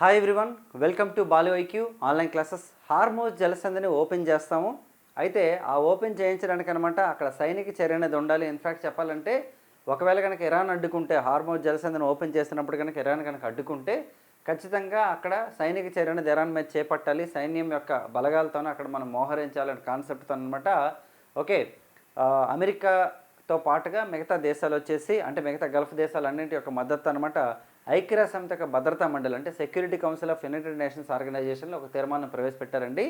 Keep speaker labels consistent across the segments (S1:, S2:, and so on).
S1: Hi everyone, welcome to Balu IQ online classes. Hormuz జలసంధిని open చేస్తాము. అయితే ఆ ఓపెన్ చేయించడానికి అనమాట అక్కడ సైనిక చర్య అనేది ఉండాలి. ఇన్ఫ్యాక్ట్ చెప్పాలంటే ఒకవేళ కనుక ఇరాన్ అడ్డుకుంటే, హార్మోజ్ జలసంధిని ఓపెన్ చేసినప్పుడు కనుక ఇరాన్ కనుక అడ్డుకుంటే ఖచ్చితంగా అక్కడ సైనిక చర్య అనేది ఇరాన్ మీద చేపట్టాలి. సైన్యం యొక్క బలగాలతోనే అక్కడ మనం మోహరించాలనే కాన్సెప్ట్తో అనమాట. ఓకే, అమెరికాతో పాటుగా మిగతా దేశాలు వచ్చేసి, అంటే మిగతా గల్ఫ్ దేశాలన్నింటి యొక్క మద్దతు అనమాట ఐక్యరాజ్య సమితి యొక్క భద్రతా మండలి, అంటే security council of United Nations ఆర్గనైజేషన్లో ఒక తీర్మానం ప్రవేశపెట్టారండి.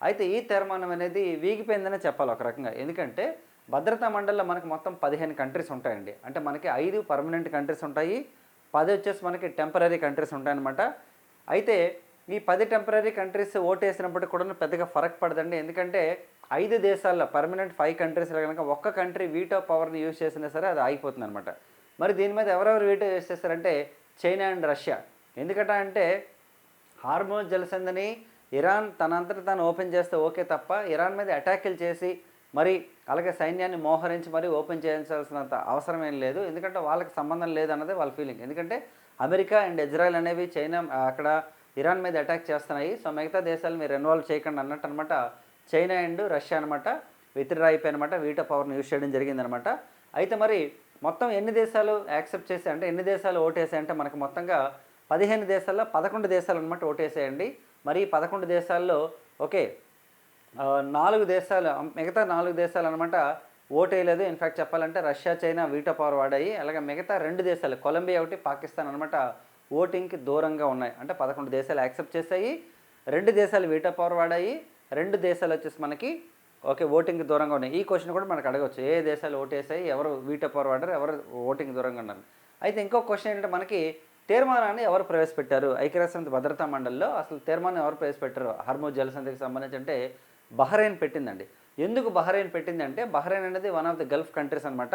S1: అయితే ఈ తీర్మానం అనేది వీగిపోయిందనే చెప్పాలి ఒక రకంగా. ఎందుకంటే భద్రతా మండలిలో మనకు మొత్తం 15 కంట్రీస్ ఉంటాయండి. అంటే మనకి 5 పర్మనెంట్ కంట్రీస్ ఉంటాయి, 10 వచ్చేసి మనకి టెంపరీ కంట్రీస్ ఉంటాయన్నమాట. అయితే ఈ 10 టెంపరీ కంట్రీస్ ఓటేసినప్పటికీ కూడా పెద్దగా ఫరక్ పడదండి. ఎందుకంటే 5 దేశాల్లో పర్మనెంట్ 5 కంట్రీస్లో కనుక ఒక్క కంట్రీ వీటో పవర్ని యూజ్ చేసినా సరే అది ఆగిపోతుంది అనమాట. మరి దీని మీద ఎవరెవరు వీటో యూజ్ చేస్తారంటే చైనా అండ్ రష్యా. ఎందుకంటే అంటే హార్మోజ్ జలసంధిని ఇరాన్ తనంతట తాను ఓపెన్ చేస్తే ఓకే తప్ప, ఇరాన్ మీద అటాకులు చేసి మరి అలాగే సైన్యాన్ని మోహరించి మరి ఓపెన్ చేయించాల్సినంత అవసరం ఏం లేదు. ఎందుకంటే వాళ్ళకి సంబంధం లేదన్నదే వాళ్ళ ఫీలింగ్. ఎందుకంటే అమెరికా అండ్ ఇజ్రాయెల్ అనేవి చైనా అక్కడ ఇరాన్ మీద అటాక్ చేస్తున్నాయి, సో మిగతా దేశాలు మీరు ఇన్వాల్వ్ చేయకండి అన్నట్టు అనమాట. చైనా అండ్ రష్యా అనమాట విత్డ్రా అయిపోయి అనమాట వీటో పవర్ని యూజ్ చేయడం జరిగిందనమాట. అయితే మరి మొత్తం ఎన్ని దేశాలు యాక్సెప్ట్ చేసి, అంటే ఎన్ని దేశాలు ఓటేసాయి అంటే మనకు మొత్తంగా 15 దేశాల్లో 11 దేశాలు అనమాట ఓటేసాయండి. మరి 11 దేశాల్లో ఓకే 4 దేశాలు, మిగతా 4 దేశాలు అనమాట ఓటేయలేదు. ఇన్ఫ్యాక్ట్ చెప్పాలంటే రష్యా చైనా వీటో పవర్ వాడాయి. అలాగే మిగతా 2 దేశాలు కొలంబియా ఒకటి పాకిస్తాన్ అనమాట ఓటింగ్కి దూరంగా ఉన్నాయి. అంటే 11 దేశాలు యాక్సెప్ట్ చేశాయి, 2 దేశాలు వీటో పవర్ వాడాయి, 2 దేశాలు వచ్చేసి మనకి ఓకే ఓటింగ్కి దూరంగా ఉన్నాయి. ఈ క్వశ్చన్ కూడా మనకు అడగవచ్చు, ఏ దేశాలు ఓటేసాయి, ఎవరు వీటో పవర్ వాడారు, ఎవరు ఓటింగ్ దూరంగా ఉన్నారు. అయితే ఇంకో క్వశ్చన్ ఏంటంటే మనకి తీర్మానాన్ని ఎవరు ప్రవేశపెట్టారు ఐక్యరాజ్య సమితి భద్రతా మండలిలో, అసలు తీర్మానం ఎవరు ప్రవేశపెట్టారు హార్మోజ్ జలసంధికి సంబంధించి అంటే బహ్రెయిన్ పెట్టిందండి. ఎందుకు బహ్రెయిన్ పెట్టిందంటే బహ్రెయిన్ అనేది one of the Gulf countries అనమాట.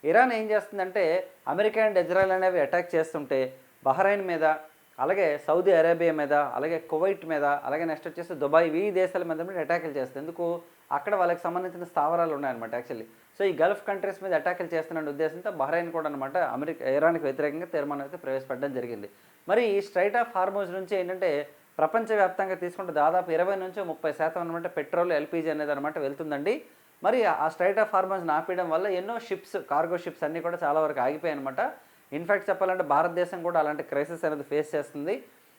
S1: ఇరాన్ ఏం చేస్తుందంటే అమెరికా అండ్ ఇజ్రాయెల్ అనేవి అటాక్ చేస్తుంటే బహ్రెయిన్ మీద, అలాగే సౌదీ అరేబియా మీద, అలాగే కువైట్ మీద, అలాగే నెక్స్ట్ వచ్చేసి దుబాయ్, ఈ దేశాల మీద అటాకులు చేస్తుంది. ఎందుకు, అక్కడ వాళ్ళకి సంబంధించిన స్థావరాలు ఉన్నాయన్నమాట యాక్చువల్లీ. సో ఈ గల్ఫ్ కంట్రీస్ మీద అటాకులు చేస్తున్న ఉద్దేశంతో బహ్రెయిన్ కూడా అనమాట ఇరాన్కి వ్యతిరేకంగా తీర్మానం అయితే ప్రవేశపెట్టడం జరిగింది. మరి ఈ స్ట్రైట్ ఆఫ్ హార్మోజ్ నుంచి ఏంటంటే ప్రపంచవ్యాప్తంగా తీసుకుంటే దాదాపు 20 నుంచి 30% అనమాట పెట్రోల్, ఎల్పీజీ అనేది అనమాట వెళ్తుందండి. మరి ఆ స్ట్రైట్ ఆఫ్ హార్మోజ్ని ఆపేయడం వల్ల ఎన్నో షిప్స్, కార్గో షిప్స్ అన్నీ కూడా చాలా వరకు ఆగిపోయాయి అనమాట. ఇన్ఫ్యాక్ట్ చెప్పాలంటే భారతదేశం కూడా అలాంటి క్రైసిస్ అనేది ఫేస్ చేస్తుంది.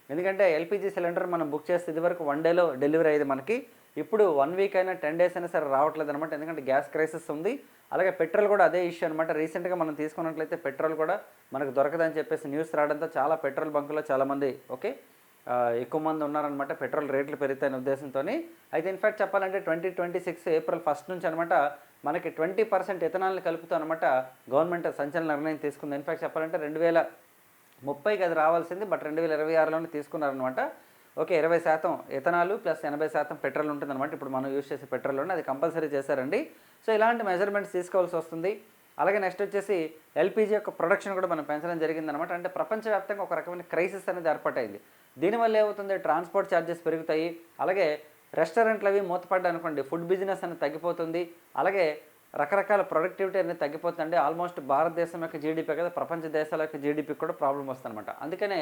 S1: ఎందుకంటే ఎల్పీజీ సిలిండర్ మనం బుక్ చేస్తే ఇదివరకు 1 డేలో డెలివరీ అయ్యేది మనకి, ఇప్పుడు 1 వీక్ అయినా 10 డేస్ అయినా సరే రావట్లేదు అనమాట. ఎందుకంటే గ్యాస్ క్రైసిస్ ఉంది. అలాగే పెట్రోల్ కూడా అదే ఇష్యూ అనమాట. రీసెంట్గా మనం తీసుకున్నట్లయితే పెట్రోల్ కూడా మనకు దొరకదని చెప్పేసి న్యూస్ రావడంతో చాలా పెట్రోల్ బంకులో చాలామంది ఓకే ఎక్కువ మంది ఉన్నారనమాట, పెట్రోల్ రేట్లు పెరుగుతాయనే ఉద్దేశంతో. అయితే ఇన్ఫ్యాక్ట్ చెప్పాలంటే 2026 ఏప్రిల్ 1 నుంచి అనమాట మనకి 20% ఎథనాల్ని కలుపుతూ అనమాట గవర్నమెంట్ సంచలన నిర్ణయం తీసుకుంది. ఇన్ఫ్యాక్ట్ చెప్పాలంటే 2030కి అది రావాల్సింది, బట్ 2026లోనే తీసుకున్నారనమాట. ఓకే 20% ఎథనాలు ప్లస్ 80% పెట్రోల్ ఉంటుందన్నమాట. ఇప్పుడు మనం యూజ్ చేసే పెట్రోల్లోనే అది కంపల్సరీ చేశారండి. సో ఇలాంటి మెజర్మెంట్స్ తీసుకోవాల్సి వస్తుంది. అలాగే నెక్స్ట్ వచ్చేసి ఎల్పీజీ యొక్క ప్రొడక్షన్ కూడా మనం పెంచడం జరిగిందనమాట. అంటే ప్రపంచవ్యాప్తంగా ఒక రకమైన క్రైసిస్ అనేది ఏర్పాటైంది. దీనివల్ల ఏమవుతుంది, ట్రాన్స్పోర్ట్ ఛార్జెస్ పెరుగుతాయి, అలాగే రెస్టారెంట్లు అవి మూతపడ్డా అనుకోండి, ఫుడ్ బిజినెస్ అనేది తగ్గిపోతుంది, అలాగే రకరకాల ప్రొడక్టివిటీ అనేది తగ్గిపోతుంది. ఆల్మోస్ట్ భారతదేశం యొక్క జీడిపి కదా ప్రపంచ దేశాల యొక్క జీడిపికి కూడా ప్రాబ్లం వస్తుందన్నమాట. అందుకనే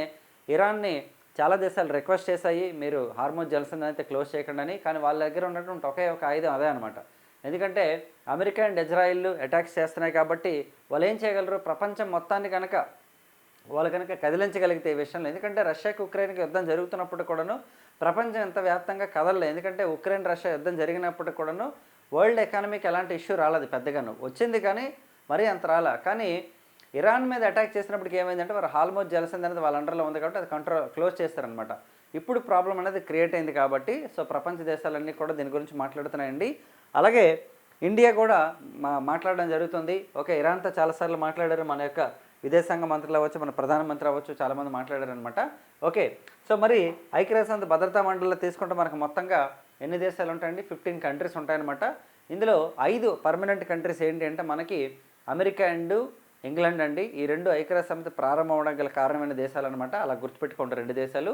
S1: ఇరాన్ని చాలా దేశాలు రిక్వెస్ట్ చేశాయి, మీరు హార్మోజ్ జలసంధి అయితే క్లోజ్ చేయకండి అని. కానీ వాళ్ళ దగ్గర ఉన్నటువంటి ఒకే ఒక ఆయుధం అదే అనమాట. ఎందుకంటే అమెరికా అండ్ ఇజ్రాయిల్ అటాక్స్ చేస్తున్నాయి కాబట్టి వాళ్ళు ఏం చేయగలరు, ప్రపంచం మొత్తాన్ని కనుక వాళ్ళు కనుక కదిలించగలిగితే ఈ విషయంలో. ఎందుకంటే రష్యాకి ఉక్రెయిన్కి యుద్ధం జరుగుతున్నప్పుడు కూడాను ప్రపంచం ఎంత వ్యాప్తంగా కదలలేదు. ఎందుకంటే ఉక్రెయిన్ రష్యా యుద్ధం జరిగినప్పుడు కూడాను వరల్డ్ ఎకానమీకి ఎలాంటి ఇష్యూ రాలేదు, పెద్దగాను వచ్చింది కానీ మరీ అంత రాలా. కానీ ఇరాన్ మీద అటాక్ చేసినప్పటికి ఏమైందంటే వారు హార్మోజ్ జలసంధి అనేది వాళ్ళ అండర్లో ఉంది కాబట్టి అది క్లోజ్ చేస్తారనమాట. ఇప్పుడు ప్రాబ్లం అనేది క్రియేట్ అయింది కాబట్టి సో ప్రపంచ దేశాలన్నీ కూడా దీని గురించి మాట్లాడుతున్నాయండి. అలాగే ఇండియా కూడా మాట్లాడడం జరుగుతుంది. ఓకే ఇరాన్తో చాలాసార్లు మాట్లాడారు, మన యొక్క విదేశాంగ మంత్రులు అవ్వచ్చు, మన ప్రధానమంత్రి అవ్వచ్చు, చాలామంది మాట్లాడారు అనమాట. ఓకే సో మరి ఐక్యరాజ్య సమితి భద్రతా మండలిలో తీసుకుంటే మనకు మొత్తంగా ఎన్ని దేశాలు ఉంటాయండి, 15 కంట్రీస్ ఉంటాయన్నమాట. ఇందులో 5 పర్మనెంట్ కంట్రీస్ ఏంటి అంటే మనకి అమెరికా అండ్ ఇంగ్లాండ్ అండి. ఈ 2 ఐక్యరాజ్య సమితి ప్రారంభం అవడం గల కారణమైన దేశాలు అనమాట, అలా గుర్తుపెట్టుకుంటారు 2 దేశాలు.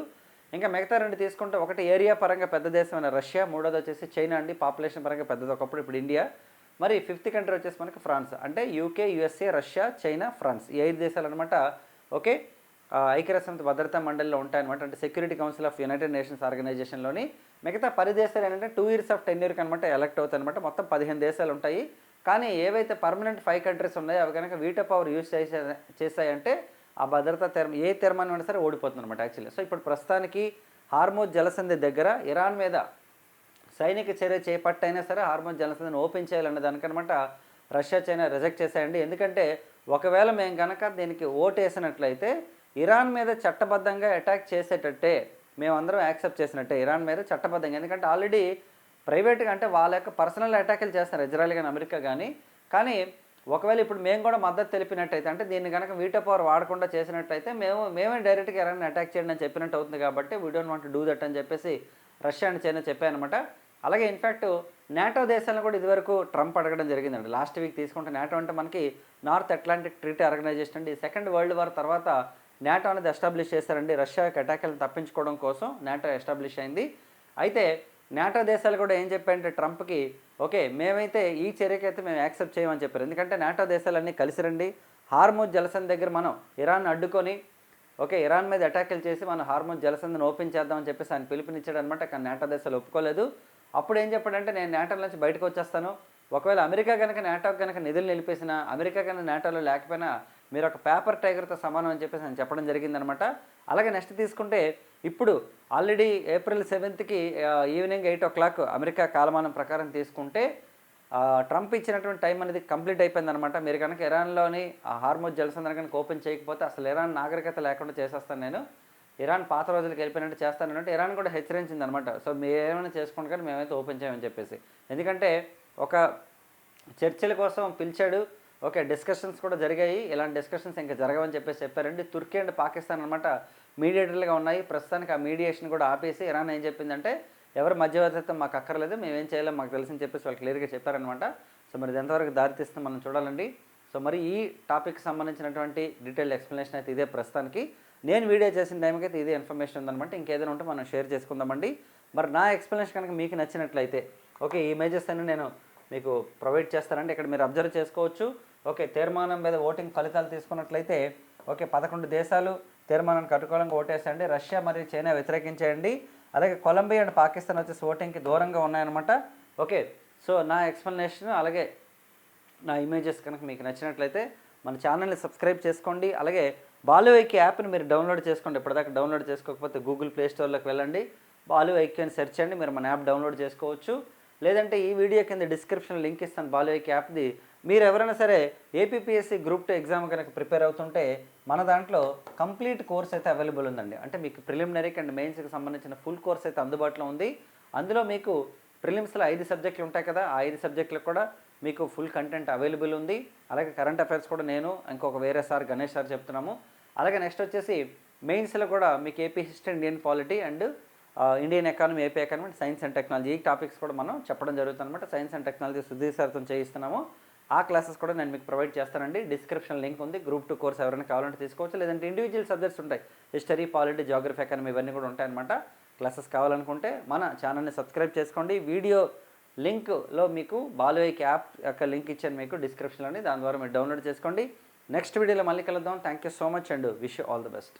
S1: ఇంకా మిగతా 2 తీసుకుంటే ఒకటి ఏరియా పరంగా పెద్ద దేశమైన రష్యా, మూడోది వచ్చేసి చైనా అండి, పాపులేషన్ పరంగా పెద్దది ఒకప్పుడు, ఇప్పుడు ఇండియా. మరి 5th కంట్రీ వచ్చేసి మనకి ఫ్రాన్స్. అంటే UK, USA, Russia, China, France, ఈ 5 దేశాలు అనమాట. ఓకే ఐక్యరాజ్యసమితి భద్రతా మండలిలో ఉంటాయన్నమాట. అంటే security council of United Nations ఆర్గనైజేషన్లోని. మిగతా 10 దేశాలు ఏంటంటే 2 years ఆఫ్ టెన్యూర్కి అనమాట ఎలక్ట్ అవుతాయి అనమాట. మొత్తం 15 దేశాలు ఉంటాయి. కానీ ఏవైతే పర్మనెంట్ 5 కంట్రీస్ ఉన్నాయో అవి కనుక వీటో పవర్ యూజ్ చేశాయంటే ఆ భద్రతా ఏ తీర్మానం అయినా సరే ఓడిపోతుంది అనమాట యాక్చువల్లీ. సో ఇప్పుడు ప్రస్తుతానికి హార్మోజ్ జలసంధి దగ్గర ఇరాన్ మీద సైనిక చర్య చేపట్టైనా సరే హార్మోజ్ జలసంధిని ఓపెన్ చేయాలనే దానికనమాట రష్యా, చైనా రిజెక్ట్ చేశాయండి. ఎందుకంటే ఒకవేళ మేము కనుక దీనికి ఓటు వేసినట్లయితే ఇరాన్ మీద చట్టబద్ధంగా అటాక్ చేసేటట్టే, మేమందరం యాక్సెప్ట్ చేసినట్టే ఇరాన్ మీద చట్టబద్ధంగా. ఎందుకంటే ఆల్రెడీ ప్రైవేట్గా అంటే వాళ్ళ యొక్క పర్సనల్ అటాకులు చేస్తారు ఇజ్రాయెల్ కానీ అమెరికా కానీ ఒకవేళ ఇప్పుడు మేము కూడా మద్దతు తెలిపినట్టయితే, అంటే దీన్ని కనుక వీటో పవర్ వాడకుండా చేసినట్లయితే మేమే డైరెక్ట్గా ఇరాన్ని అటాక్ చేయండి అని చెప్పినట్టు అవుతుంది. కాబట్టి we don't want to do that అని చెప్పేసి రష్యా అండ్ చైనా చెప్పాయన్నమాట. అలాగే ఇన్ఫ్యాక్ట్ నాటో దేశాలను కూడా ఇదివరకు ట్రంప్ అడగడం జరిగిందండి. లాస్ట్ వీక్ తీసుకుంటే నాటో అంటే మనకి నార్త్ అట్లాంటిక్ ట్రీటీ ఆర్గనైజేషన్ అండి. సెకండ్ వరల్డ్ వార్ తర్వాత నాటో అనేది ఎస్టాబ్లిష్ చేశారండి. రష్యాకి అటాక్లను తప్పించుకోవడం కోసం నాటో ఎస్టాబ్లిష్ అయింది. అయితే నాటో దేశాలు కూడా ఏం చెప్పాయంటే ట్రంప్కి, ఓకే మేమైతే ఈ చర్యకైతే మేము యాక్సెప్ట్ చేయమని చెప్పారు. ఎందుకంటే నాటో దేశాలన్నీ కలిసి రండి, హార్మోజ్ జలసంధి దగ్గర మనం ఇరాన్ అడ్డుకొని ఓకే ఇరాన్ మీద అటాకులు చేసి మనం హార్మోజ్ జలసంధిని ఓపెన్ చేద్దామని చెప్పేసి ఆయన పిలుపునిచ్చాడు అనమాట. కానీ నాటో దేశాలు ఒప్పుకోలేదు. అప్పుడు ఏం చెప్పాడంటే నేను నాటో నుంచి బయటకు వచ్చేస్తాను, ఒకవేళ అమెరికా కనుక నాటోకి కనుక నిధులు నిలిపేసినా, అమెరికా కనుక నాటోలో లేకపోయినా మీరు ఒక పేపర్ టైగర్తో సమానం అని చెప్పేసి ఆయన చెప్పడం జరిగిందనమాట. అలాగే నెక్స్ట్ తీసుకుంటే ఇప్పుడు already April 7th evening 8 o'clock America కాలమానం ప్రకారం తీసుకుంటే ట్రంప్ ఇచ్చినటువంటి టైం అనేది కంప్లీట్ అయిపోయిందనమాట. మీరు కనుక ఇరాన్లోని హార్మోజ్ జలసంధిని కనుక ఓపెన్ చేయకపోతే అసలు ఇరాన్ నాగరికత లేకుండా చేసేస్తాను నేను, ఇరాన్ పాత రోజులకు వెళ్ళిపోయినట్టు చేస్తానంటే ఇరాన్ కూడా హెచ్చరించింది అనమాట. సో మీరు ఏమైనా చేసుకోండి కానీ మేమైతే ఓపెన్ చేయమని చెప్పేసి. ఎందుకంటే ఒక చర్చల కోసం పిలిచాడు, ఓకే డిస్కషన్స్ కూడా జరిగాయి, ఇలాంటి డిస్కషన్స్ ఇంకా జరగవని చెప్పేసి చెప్పారండి. తుర్కీ అండ్ పాకిస్తాన్ అనమాట మీడియేటర్లుగా ఉన్నాయి. ప్రస్తుతానికి ఆ మీడియేషన్ కూడా ఆపేసి ఇరాన్ ఏం చెప్పిందంటే ఎవరు మధ్యవర్తిత్వం మాకు అక్కర్లేదు, మేమేం చేయలేం మాకు తెలిసింది చెప్పేసి వాళ్ళు క్లియర్గా చెప్పారనమాట. సో మరి ఇది ఎంతవరకు దారితీస్తుంది మనం చూడాలండి. సో మరి ఈ టాపిక్కి సంబంధించినటువంటి డీటెయిల్డ్ ఎక్స్ప్లెనేషన్ అయితే ఇదే ప్రస్తుతానికి. నేను వీడియో చేసిన టైంకి అయితే ఇదే ఇన్ఫర్మేషన్ ఉందనమాట. ఇంకేదైనా ఉంటే మనం షేర్ చేసుకుందామండి. మరి నా ఎక్స్ప్లెనేషన్ కనుక మీకు నచ్చినట్లయితే ఓకే ఈ ఇమేజెస్ అన్ని నేను మీకు ప్రొవైడ్ చేస్తానండి. ఇక్కడ మీరు అబ్జర్వ్ చేసుకోవచ్చు. ఓకే తీర్మానం మీద ఓటింగ్ ఫలితాలు తీసుకున్నట్లయితే ఓకే 11 దేశాలు తీర్మానానికి అనుకూలంగా ఓటేసండి. రష్యా మరియు చైనా వ్యతిరేకించేయండి. అలాగే కొలంబియా అండ్ పాకిస్తాన్ వచ్చేసి ఓటింగ్కి దూరంగా ఉన్నాయన్నమాట. ఓకే సో నా ఎక్స్ప్లెనేషన్ అలాగే నా ఇమేజెస్ కనుక మీకు నచ్చినట్లయితే మన ఛానల్ని సబ్స్క్రైబ్ చేసుకోండి. అలాగే బాలు ఐక్యూ యాప్ని మీరు డౌన్లోడ్ చేసుకోండి. ఇప్పటిదాకా డౌన్లోడ్ చేసుకోకపోతే గూగుల్ ప్లే స్టోర్లోకి వెళ్ళండి, బాలు ఐక్యూ అని సెర్చ్ చేయండి, మీరు మన యాప్ డౌన్లోడ్ చేసుకోవచ్చు. లేదంటే ఈ వీడియో కింద డిస్క్రిప్షన్ లింక్ ఇస్తాను బాలు ఐక్యూ యాప్ది. మీరు ఎవరైనా సరే ఏపీపీఎస్సీ Group 2 ఎగ్జామ్ కనుక ప్రిపేర్ అవుతుంటే మన దాంట్లో కంప్లీట్ కోర్స్ అయితే అవైలబుల్ ఉందండి. అంటే మీకు ప్రిలిమినరీకి అండ్ మెయిన్స్కి సంబంధించిన ఫుల్ కోర్స్ అయితే అందుబాటులో ఉంది. అందులో మీకు ప్రిలిమ్స్లో 5 సబ్జెక్టులు ఉంటాయి కదా, ఆ 5 సబ్జెక్టులకు కూడా మీకు ఫుల్ కంటెంట్ అవైలబుల్ ఉంది. అలాగే కరెంట్ అఫైర్స్ కూడా నేను ఇంకొక వేరే సార్ గణేష్ సార్ చెప్తున్నాము. అలాగే నెక్స్ట్ వచ్చేసి మెయిన్స్లో కూడా మీకు AP history, Indian polity and Indian economy, AP economy, science and technology ఈ టాపిక్స్ కూడా మనం చెప్పడం జరుగుతుంది అనమాట. సైన్స్ అండ్ టెక్నాలజీ సుధీర్ సార్తో చేయిస్తున్నాము. ఆ క్లాసెస్ కూడా నేను మీకు ప్రొవైడ్ చేస్తానండి. డిస్క్రిప్షన్ లింక్ ఉంది. Group 2 కోర్స్ ఎవరైనా కావాలంటే తీసుకోవచ్చు. లేదంటే ఇండివిజువల్ సబ్జెక్ట్స్ ఉంటాయి, హిస్టరీ, పాలిటీ, జాగ్రఫీ, ఎకానమీ ఇవన్నీ కూడా ఉంటాయన్నమాట. క్లాసెస్ కావాలనుకుంటే మన ఛానల్ని సబ్స్క్రైబ్ చేసుకోండి. వీడియో లింక్లో మీకు బాలు ఐక్యూ యాప్ యొక్క లింక్ ఇచ్చాను మీకు డిస్క్రిప్షన్లోని, దాని ద్వారా మీరు డౌన్లోడ్ చేసుకోండి. నెక్స్ట్ వీడియోలో మళ్ళీ కలుద్దాం. Thank you so much and wish you all the best.